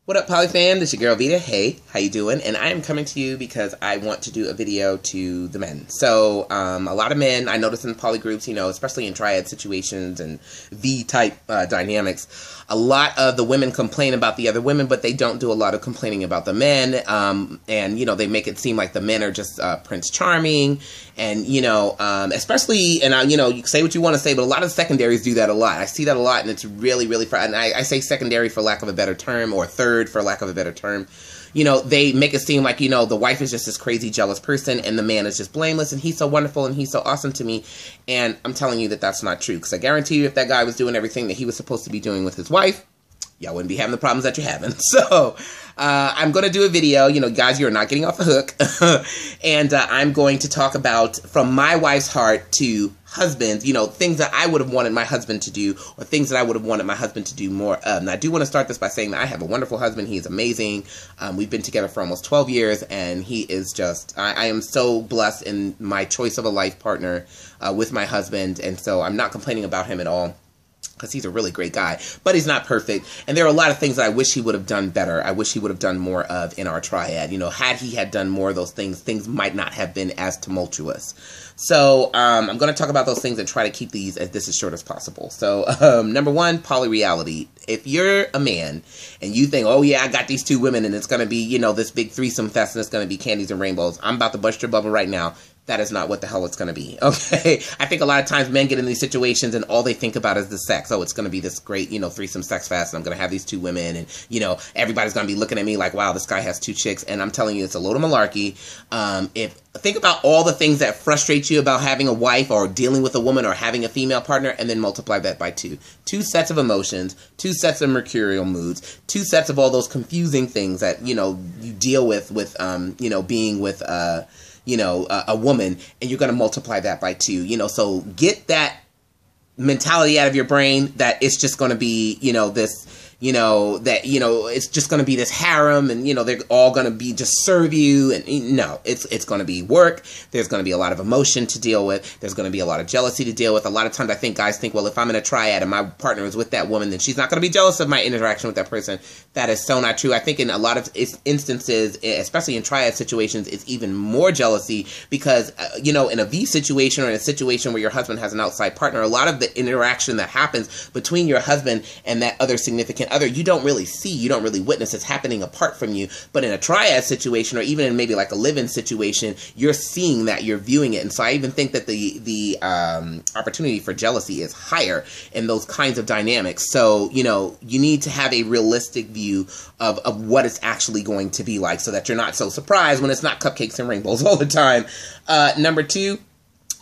What up, Poly fam? This is your girl Vita. Hey, how you doing? And I am coming to you because I want to do a video to the men. So, a lot of men, I notice in poly groups, especially in triad situations and V-type dynamics, a lot of the women complain about the other women, but they don't do a lot of complaining about the men. And, they make it seem like the men are just Prince Charming. And, especially, and, you can say what you want to say, but a lot of secondaries do that a lot. I see that a lot, and it's really, really, and I say secondary for lack of a better term, or third for lack of a better term. They make it seem like, the wife is just this crazy jealous person and the man is just blameless and he's so wonderful and he's so awesome to me. And I'm telling you that that's not true, because I guarantee you if that guy was doing everything that he was supposed to be doing with his wife, y'all wouldn't be having the problems that you're having. So, I'm going to do a video, guys, you're not getting off the hook. And I'm going to talk about from my wife's heart to husbands, things that I would have wanted my husband to do, or things that I would have wanted my husband to do more of. And I do want to start this by saying that I have a wonderful husband. He's amazing. We've been together for almost 12 years, and he is just, I am so blessed in my choice of a life partner with my husband. And so I'm not complaining about him at all, because he's a really great guy, but he's not perfect. And there are a lot of things that I wish he would have done better. I wish he would have done more of in our triad. Had he had done more of those things, things might not have been as tumultuous. So I'm going to talk about those things and try to keep these as short as possible. So number one, polyreality. If you're a man and you think, oh yeah, I got these two women and it's going to be, this big threesome fest and it's going to be candies and rainbows, I'm about to bust your bubble right now. That is not what the hell it's going to be, okay? I think a lot of times men get in these situations and all they think about is the sex. Oh, it's going to be this great, threesome sex fest, and I'm going to have these two women, and, everybody's going to be looking at me like, wow, this guy has two chicks, and I'm telling you, it's a load of malarkey. Think about all the things that frustrate you about having a wife or dealing with a woman or having a female partner, and then multiply that by two. Two sets of emotions, two sets of mercurial moods, two sets of all those confusing things that, you deal with being with, a woman, and you're going to multiply that by two, so get that mentality out of your brain that it's just going to be, this, it's just going to be this harem, and, they're all going to be just serve you. And no, it's going to be work. There's going to be a lot of emotion to deal with. There's going to be a lot of jealousy to deal with. A lot of times I think guys think, well, if I'm in a triad and my partner is with that woman, then she's not going to be jealous of my interaction with that person. That is so not true. I think in a lot of instances, especially in triad situations, it's even more jealousy because, in a V situation or in a situation where your husband has an outside partner, a lot of the interaction that happens between your husband and that other significant other, you don't really see, you don't really witness. It's happening apart from you. But in a triad situation, or even in maybe like a live-in situation, you're seeing that, you're viewing it. And so I even think that the opportunity for jealousy is higher in those kinds of dynamics. So, you need to have a realistic view of what it's actually going to be like, so that you're not so surprised when it's not cupcakes and rainbows all the time. Number two,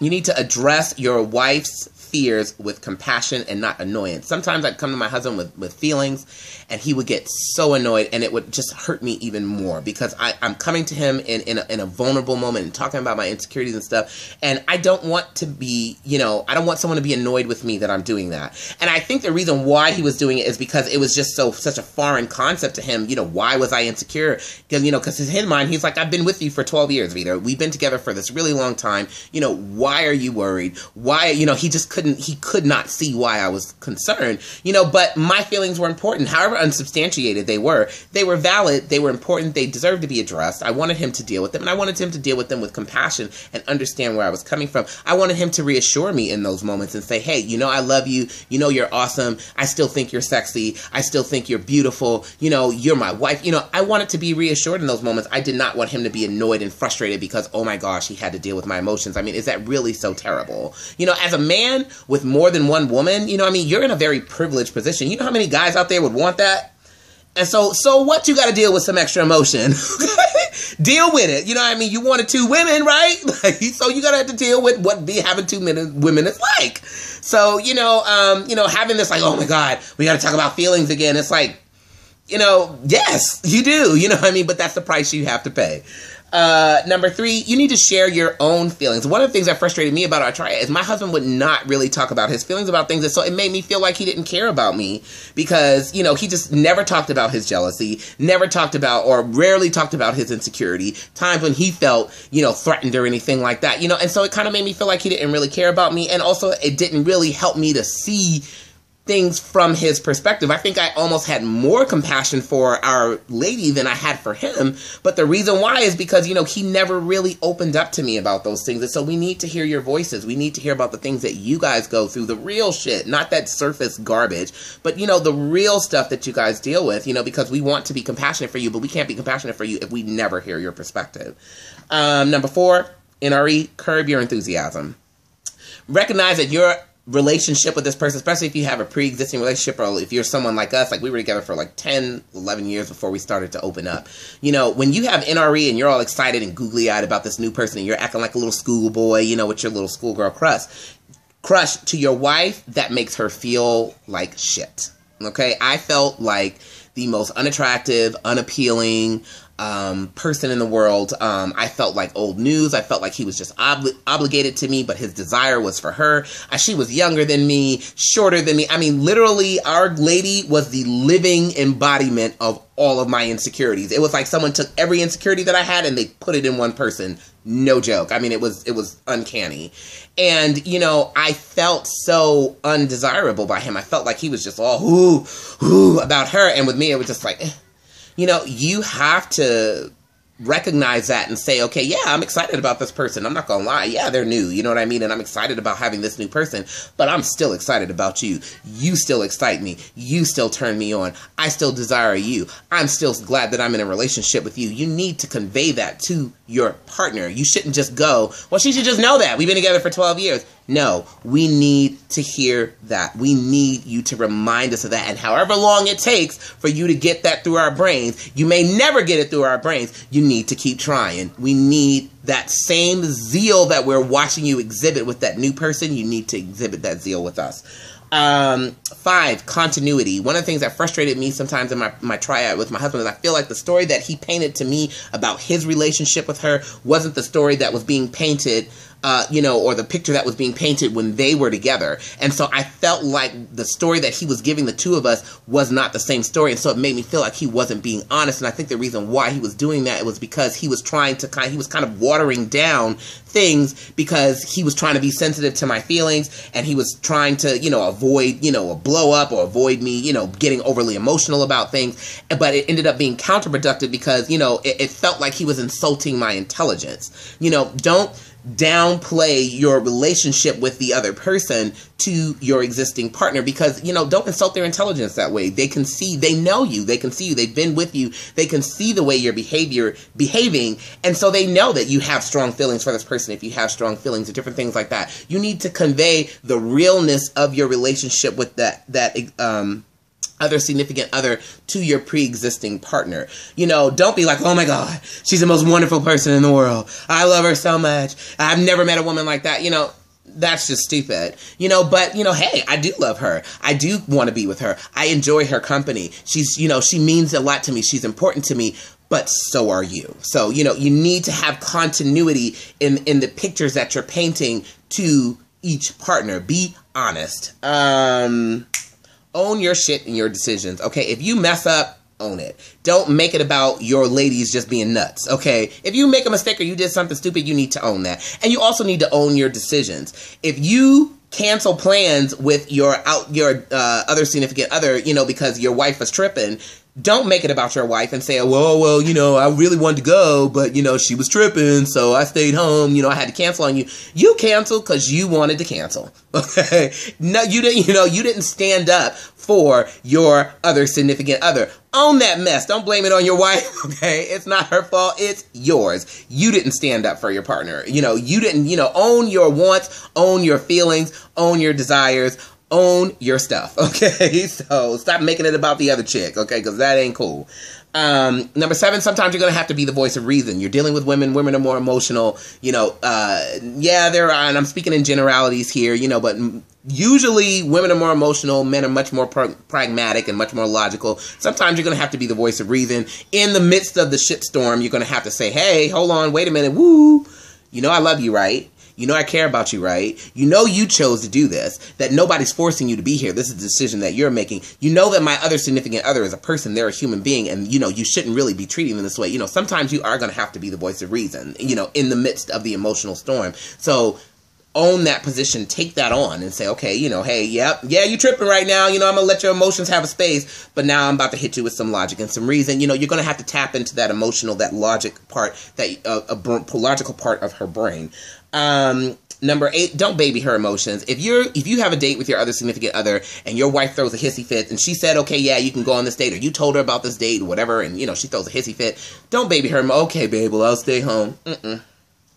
you need to address your wife's fears with compassion and not annoyance. Sometimes I'd come to my husband with feelings, and he would get so annoyed, and it would just hurt me even more, because I'm coming to him in a vulnerable moment and talking about my insecurities and stuff, and I don't want to be, I don't want someone to be annoyed with me that I'm doing that. And I think the reason why he was doing it is because it was just such a foreign concept to him. Why was I insecure? Because in his mind, he's like, I've been with you for 12 years, Vito. We've been together for this really long time. Why are you worried? Why, he could not see why I was concerned, but my feelings were important. However unsubstantiated they were valid, they were important, they deserved to be addressed. I wanted him to deal with them, and I wanted him to deal with them with compassion and understand where I was coming from. I wanted him to reassure me in those moments and say, hey, I love you, you're awesome, I still think you're sexy, I still think you're beautiful, you're my wife. I wanted to be reassured in those moments. I did not want him to be annoyed and frustrated because, oh my gosh, he had to deal with my emotions. I mean, is that really so terrible? As a man with more than one woman, you're in a very privileged position. You know how many guys out there would want that? And so what? You got to deal with some extra emotion. Deal with it. You wanted two women, right? So you got to have to deal with what having two women is like. So, having this like, oh my God, we got to talk about feelings again. It's like, yes, you do, but that's the price you have to pay. Number three, you need to share your own feelings. One of the things that frustrated me about our triad is my husband would not really talk about his feelings about things, and so it made me feel like he didn't care about me because, he just never talked about his jealousy, never talked about, or rarely talked about his insecurity, times when he felt, threatened or anything like that, and so it kind of made me feel like he didn't really care about me, and also it didn't really help me to see things from his perspective. I think I almost had more compassion for our lady than I had for him. But the reason why is because, you know, he never really opened up to me about those things. And so we need to hear your voices. We need to hear about the things that you guys go through, the real shit, not that surface garbage, but, you know, the real stuff that you guys deal with, you know, because we want to be compassionate for you, but we can't be compassionate for you if we never hear your perspective. Number 4, NRE, curb your enthusiasm. Recognize that your relationship with this person, especially if you have a pre-existing relationship, or if you're someone like us, like we were together for like 10, 11 years before we started to open up. You know, when you have NRE and you're all excited and googly-eyed about this new person and you're acting like a little schoolboy, you know, with your little schoolgirl crush to your wife, that makes her feel like shit. Okay? I felt like the most unattractive, unappealing person in the world. I felt like old news. I felt like he was just obligated to me, but his desire was for her. She was younger than me, shorter than me. I mean, literally, our lady was the living embodiment of all of my insecurities. It was like someone took every insecurity that I had and they put it in one person. No joke. I mean, it was uncanny. And, you know, I felt so undesirable by him. I felt like he was just all, ooh, about her. And with me, it was just like, you know, you have to recognize that and say, okay, yeah, I'm excited about this person. I'm not gonna lie. Yeah, they're new. You know what I mean? And I'm excited about having this new person, but I'm still excited about you. You still excite me. You still turn me on. I still desire you. I'm still glad that I'm in a relationship with you. You need to convey that to your partner. You shouldn't just go, well, she should just know that. We've been together for 12 years. No, we need to hear that. We need you to remind us of that. And however long it takes for you to get that through our brains, you may never get it through our brains. You need to keep trying. We need that same zeal that we're watching you exhibit with that new person. You need to exhibit that zeal with us. 5, continuity. One of the things that frustrated me sometimes in my triad with my husband is I feel like the story that he painted to me about his relationship with her wasn't the story that was being painted, you know, or the picture that was being painted when they were together. And so I felt like the story that he was giving the two of us was not the same story. And so it made me feel like he wasn't being honest. And I think the reason why he was doing that was because he was trying to he was kind of watering down things because he was trying to be sensitive to my feelings, and he was trying to, you know, avoid, you know, a blow up or avoid me, you know, getting overly emotional about things. But it ended up being counterproductive because, you know, it felt like he was insulting my intelligence. You know, don't downplay your relationship with the other person to your existing partner, because, you know, don't insult their intelligence that way. They can see, they know you, they can see you, they've been with you, they can see the way you're behaving, and so they know that you have strong feelings for this person. If you have strong feelings or different things like that, you need to convey the realness of your relationship with that other significant other to your pre-existing partner. You know, don't be like, oh my God, she's the most wonderful person in the world. I love her so much. I've never met a woman like that. You know, that's just stupid. You know, but, you know, hey, I do love her. I do want to be with her. I enjoy her company. She's, you know, she means a lot to me. She's important to me. But so are you. So, you know, you need to have continuity in the pictures that you're painting to each partner. Be honest. Own your shit and your decisions, okay? If you mess up, own it. Don't make it about your ladies just being nuts, okay? If you make a mistake or you did something stupid, you need to own that. And you also need to own your decisions. If you cancel plans with your other significant other, you know, because your wife was tripping, don't make it about your wife and say, well, you know, I really wanted to go, but, you know, she was tripping, so I stayed home. You know, I had to cancel on you. You canceled because you wanted to cancel. Okay? No, you didn't, you know, you didn't stand up for your other significant other. Own that mess. Don't blame it on your wife, okay? It's not her fault. It's yours. You didn't stand up for your partner. You know, you didn't, you know, own your wants, own your feelings, own your desires, own your stuff, okay? So stop making it about the other chick, okay? Because that ain't cool. Number 7, sometimes you're going to have to be the voice of reason. You're dealing with women. Women are more emotional. You know, yeah, there are, and I'm speaking in generalities here, you know, but usually women are more emotional. Men are much more pragmatic and much more logical. Sometimes you're going to have to be the voice of reason. In the midst of the shitstorm, you're going to have to say, hey, hold on, wait a minute, woo. You know I love you, right? You know I care about you, right? You know you chose to do this, that nobody's forcing you to be here. This is a decision that you're making. You know that my other significant other is a person. They're a human being, and, you know, you shouldn't really be treating them this way. You know, sometimes you are going to have to be the voice of reason, you know, in the midst of the emotional storm. So own that position, take that on and say, okay, you know, hey, yeah, you tripping right now. You know, I'm going to let your emotions have a space, but now I'm about to hit you with some logic and some reason. You know, you're going to have to tap into that emotional, that logic part, that logical part of her brain. Number 8, don't baby her emotions. If you have a date with your other significant other and your wife throws a hissy fit and she said, okay, yeah, you can go on this date, or you told her about this date or whatever, and, you know, she throws a hissy fit, don't baby her. Okay, babe, well, I'll stay home.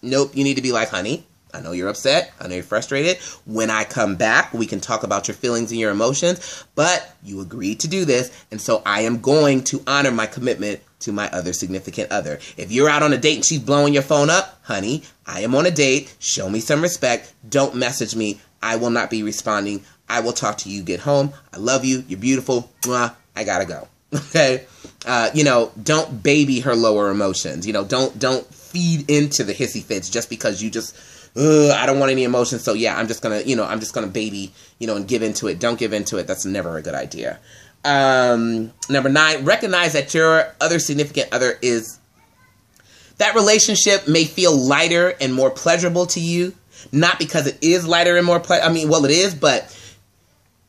Nope, you need to be like, honey, I know you're upset. I know you're frustrated. When I come back, we can talk about your feelings and your emotions, but you agreed to do this, and so I am going to honor my commitment to my other significant other. If you're out on a date and she's blowing your phone up, honey, I am on a date. Show me some respect. Don't message me. I will not be responding. I will talk to you. Get home. I love you. You're beautiful. Mwah. I gotta go. Okay? You know, don't baby her lower emotions. You know, don't feed into the hissy fits just because you just... I don't want any emotions, so yeah, I'm just gonna baby, you know, and give into it. Don't give into it. That's never a good idea. Number 9, recognize that your other significant other that relationship may feel lighter and more pleasurable to you, not because it is lighter and more well, it is, but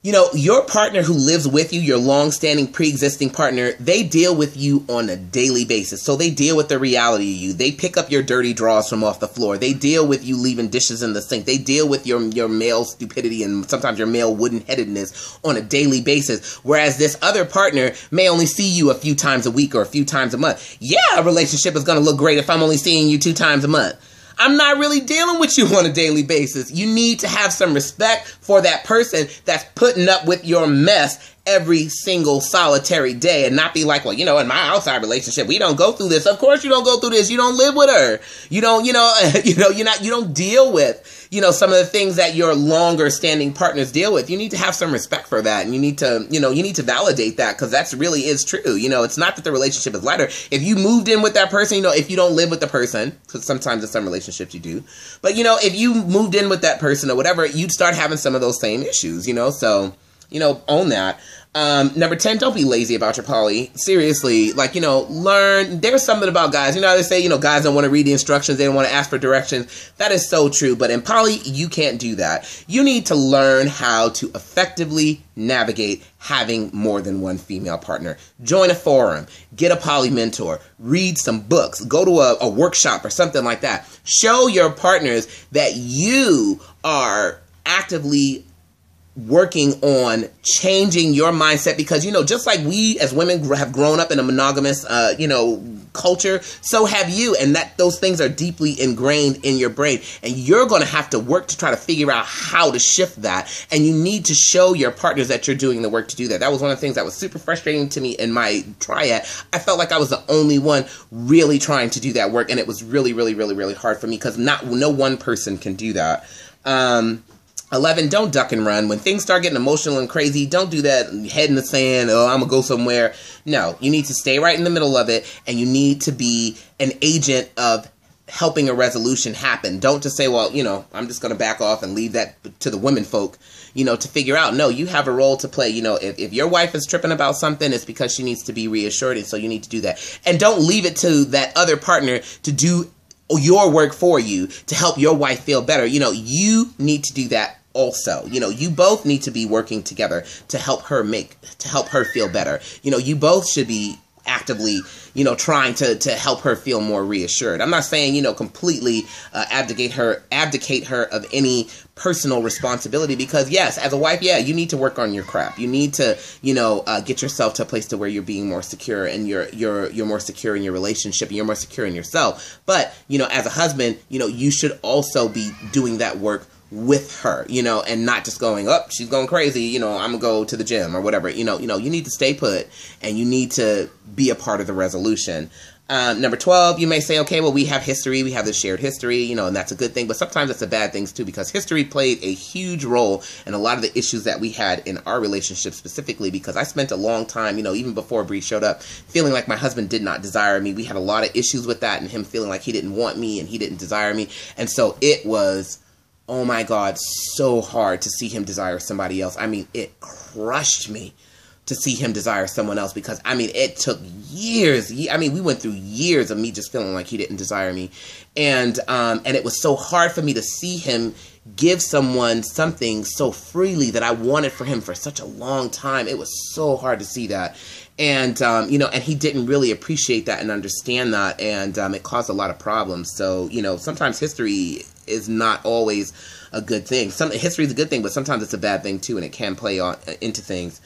you know, your partner who lives with you, your long-standing pre-existing partner, they deal with you on a daily basis. So they deal with the reality of you. They pick up your dirty drawers from off the floor. They deal with you leaving dishes in the sink. They deal with your male stupidity and sometimes your male wooden-headedness on a daily basis. Whereas this other partner may only see you a few times a week or a few times a month. Yeah, a relationship is going to look great if I'm only seeing you 2 times a month. I'm not really dealing with you on a daily basis. You need to have some respect for that person that's putting up with your mess every single solitary day, and not be like, well, you know, in my outside relationship, we don't go through this. Of course you don't go through this. You don't live with her. You don't, you don't deal with, you know, some of the things that your longer standing partners deal with. You need to have some respect for that. And you need to validate that, because that's really is true. You know, it's not that the relationship is lighter. If you moved in with that person, you know, if you don't live with the person, because sometimes in some relationships you do, but you know, if you moved in with that person or whatever, you'd start having some of those same issues, you know, so, you know, own that. Number 10, don't be lazy about your poly. Seriously, like, you know, learn. There's something about guys, you know how they say, you know, guys don't want to read the instructions, they don't want to ask for directions. That is so true, but in poly, you can't do that. You need to learn how to effectively navigate having more than one female partner. Join a forum, get a poly mentor, read some books, go to a workshop or something like that. Show your partners that you are actively working on changing your mindset, because, you know, just like we as women have grown up in a monogamous, you know, culture, so have you, and that those things are deeply ingrained in your brain, and you're going to have to work to try to figure out how to shift that, and you need to show your partners that you're doing the work to do that. That was one of the things that was super frustrating to me in my triad. I felt like I was the only one really trying to do that work, and it was really, really, really, really hard for me, because no one person can do that. 11, don't duck and run. When things start getting emotional and crazy, don't do that head in the sand, oh, I'm going to go somewhere. No, you need to stay right in the middle of it, and you need to be an agent of helping a resolution happen. Don't just say, well, you know, I'm just going to back off and leave that to the women folk, you know, to figure out. No, you have a role to play. You know, if your wife is tripping about something, it's because she needs to be reassured, and so you need to do that. And don't leave it to that other partner to do your work for you to help your wife feel better. You know, you need to do that also. You know, you both need to be working together to help her feel better. You know, you both should be actively, you know, trying to help her feel more reassured. I'm not saying, you know, completely abdicate her of any personal responsibility, because yes, as a wife, yeah, you need to work on your crap. You need to, you know, get yourself to a place to where you're being more secure, and you're more secure in your relationship, and you're more secure in yourself. But, you know, as a husband, you know, you should also be doing that work with her, you know, and not just going, oh, she's going crazy, you know, I'm gonna go to the gym or whatever. You know, you need to stay put, and you need to be a part of the resolution. Number 12, you may say, okay, well, we have history, we have this shared history, you know, and that's a good thing, but sometimes it's a bad thing too, because history played a huge role in a lot of the issues that we had in our relationship, specifically because I spent a long time, you know, even before Bree showed up, feeling like my husband did not desire me. We had a lot of issues with that, and him feeling like he didn't want me and he didn't desire me, and so it was, oh my God, so hard to see him desire somebody else. I mean, it crushed me to see him desire someone else, because, I mean, it took years. I mean, we went through years of me just feeling like he didn't desire me. And it was so hard for me to see him give someone something so freely that I wanted for him for such a long time. It was so hard to see that. And, you know, and he didn't really appreciate that and understand that. And it caused a lot of problems. So, you know, sometimes history is not always a good thing. History is a good thing, but sometimes it's a bad thing too, and it can play on into things.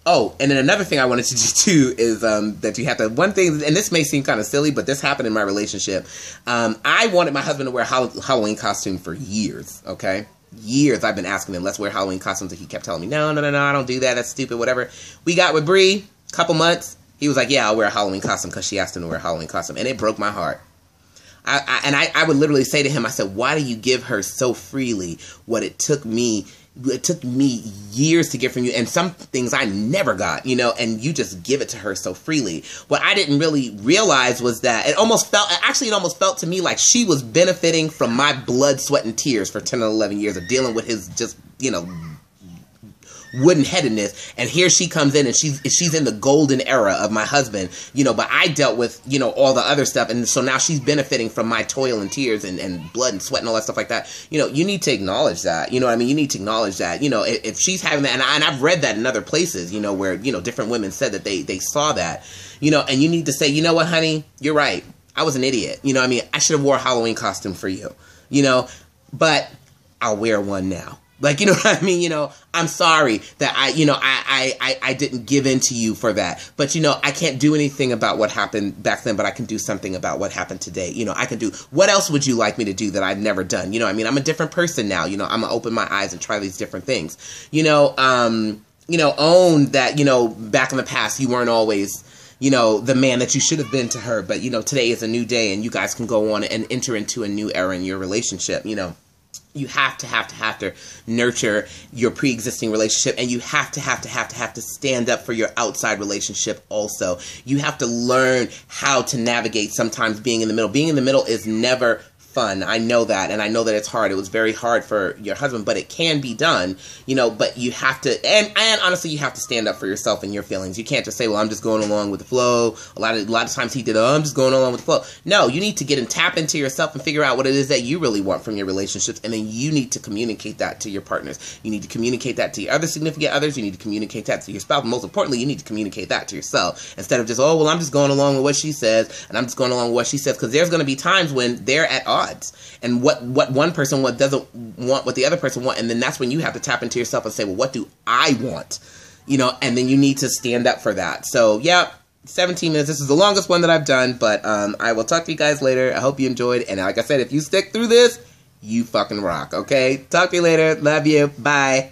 Oh, and then another thing I wanted to do too is that you have to, one thing, and this may seem kind of silly, but this happened in my relationship. I wanted my husband to wear a Halloween costume for years, okay? Years I've been asking him, let's wear Halloween costumes, and he kept telling me, no, I don't do that, that's stupid, whatever. We got with Bree, couple months, he was like, yeah, I'll wear a Halloween costume, because she asked him to wear a Halloween costume, and it broke my heart. I would literally say to him, I said, why do you give her so freely what it took me years to get from you, and some things I never got, you know, and you just give it to her so freely. What I didn't really realize was that it almost felt to me like she was benefiting from my blood, sweat, and tears for 10 or 11 years of dealing with his just, you know, wooden-headedness, and here she comes in and she's in the golden era of my husband, you know, but I dealt with, you know, all the other stuff, and so now she's benefiting from my toil and tears and blood and sweat and all that stuff like that. You know, you need to acknowledge that, you know what I mean? You need to acknowledge that, you know, if she's having that, and I've read that in other places, you know, where, you know, different women said that they saw that, you know, and you need to say, you know what, honey, you're right, I was an idiot, you know what I mean? I should have wore a Halloween costume for you, you know, but I'll wear one now. Like, you know what I mean? You know, I'm sorry that I didn't give in to you for that. But, you know, I can't do anything about what happened back then, but I can do something about what happened today. You know, I can do, what else would you like me to do that I've never done? You know, I mean, I'm a different person now. You know, I'm gonna open my eyes and try these different things. You know, own that, you know, back in the past, you weren't always, you know, the man that you should have been to her. But, you know, today is a new day, and you guys can go on and enter into a new era in your relationship, you know. You have to nurture your pre-existing relationship, and you have to stand up for your outside relationship also. You have to learn how to navigate sometimes being in the middle. Being in the middle is never fun. I know that, and I know that it's hard. It was very hard for your husband, but it can be done, you know, but you have to, and honestly, you have to stand up for yourself and your feelings. You can't just say, well, I'm just going along with the flow. A lot of times he did, oh, I'm just going along with the flow. No, you need to get and tap into yourself and figure out what it is that you really want from your relationships, and then you need to communicate that to your partners. You need to communicate that to your other significant others. You need to communicate that to your spouse. Most importantly, you need to communicate that to yourself, instead of just, oh, well, I'm just going along with what she says, and I'm just going along with what she says, because there's going to be times when they're at odds. And what one person doesn't want what the other person want, and then that's when you have to tap into yourself and say, well, what do I want? You know, and then you need to stand up for that. So yeah, 17 minutes. This is the longest one that I've done, but I will talk to you guys later. I hope you enjoyed, and like I said, if you stick through this, you fucking rock, okay? Talk to you later. Love you. Bye.